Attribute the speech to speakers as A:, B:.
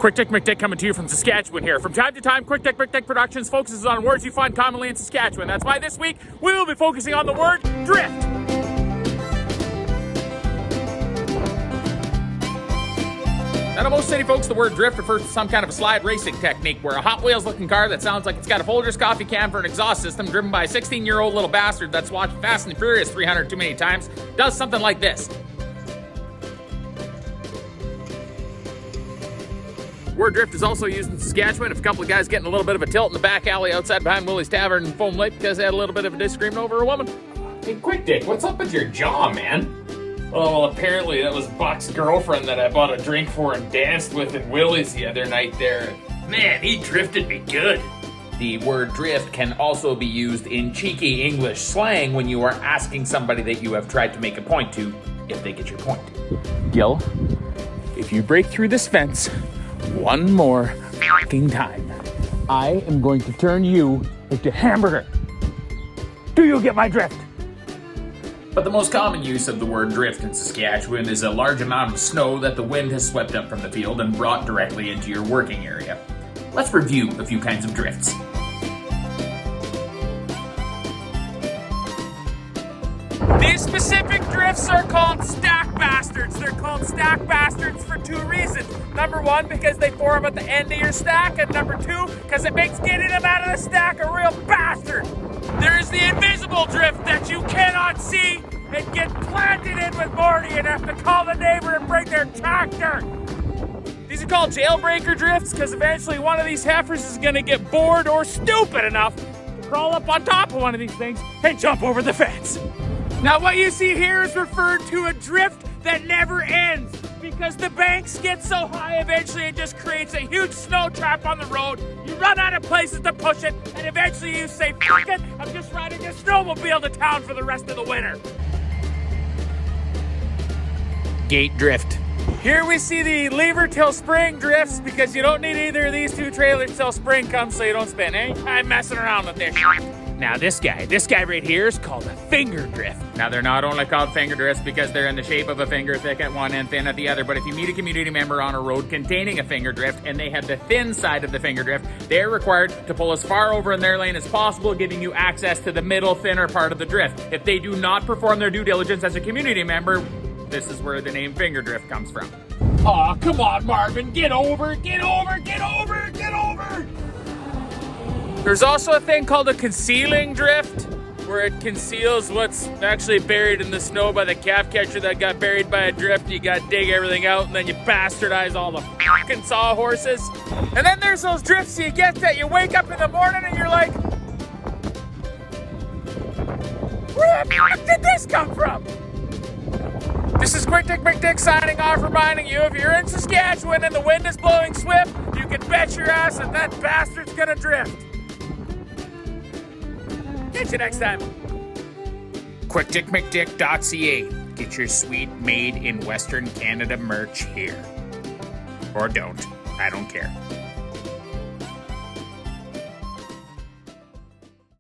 A: Quick Dick McDick coming to you from Saskatchewan here. From time to time, Quick Dick McDick Productions focuses on words you find commonly in Saskatchewan. That's why this week, we will be focusing on the word drift. Now, to most city folks, the word drift refers to some kind of a slide racing technique where a Hot Wheels looking car that sounds like it's got a Folgers coffee can for an exhaust system driven by a 16-year-old little bastard that's watched Fast and Furious 300 too many times does something like this. Word drift is also used in Saskatchewan if a couple of guys getting a little bit of a tilt in the back alley outside behind Willie's Tavern in Foam Lake because they had a little bit of a disagreement over a woman.
B: Hey, Quick Dick, what's up with your jaw, man?
A: Oh, well, apparently that was Buck's girlfriend that I bought a drink for and danced with in Willie's the other night there.
B: Man, he drifted me good.
C: The word drift can also be used in cheeky English slang when you are asking somebody that you have tried to make a point to if they get your point.
A: Gil, if you break through this fence one more fucking time, I am going to turn you into hamburger. Do you get my drift?
C: But the most common use of the word drift in Saskatchewan is a large amount of snow that the wind has swept up from the field and brought directly into your working area. Let's review a few kinds of drifts.
A: These specific drifts are called stack bastards. They're called stack bastards for two reasons. Number one, because they form at the end of your stack, and number two, because it makes getting them out of the stack a real bastard. There's the invisible drift that you cannot see and get planted in with Morty and have to call the neighbor and break their tractor. These are called jailbreaker drifts because eventually one of these heifers is going to get bored or stupid enough to crawl up on top of one of these things and jump over the fence. Now what you see here is referred to a drift that never ends because the banks get so high eventually it just creates a huge snow trap on the road. You run out of places to push it and eventually you say, "Fuck it, I'm just riding a snowmobile to town for the rest of the winter." Gate drift. Here we see the lever till spring drifts because you don't need either of these two trailers till spring comes so you don't spend any time messing around with this shit. Now this guy right here is called a finger drift. Now they're not only called finger drifts because they're in the shape of a finger, thick at one and thin at the other, but if you meet a community member on a road containing a finger drift and they have the thin side of the finger drift, they're required to pull as far over in their lane as possible, giving you access to the middle, thinner part of the drift. If they do not perform their due diligence as a community member, this is where the name finger drift comes from.
B: Aw, come on, Marvin, get over, get over, get over, get over!
A: There's also a thing called a concealing drift, where it conceals what's actually buried in the snow by the calf catcher that got buried by a drift. You gotta dig everything out and then you bastardize all the fucking sawhorses. And then there's those drifts you get that you wake up in the morning and you're like, where the fuck did this come from? This is Quick Dick McDick signing off, reminding you if you're in Saskatchewan and the wind is blowing swift, you can bet your ass that bastard's gonna drift. Catch you next time.
C: QuickDickMcDick.ca. Get your sweet made in Western Canada merch here. Or don't. I don't care.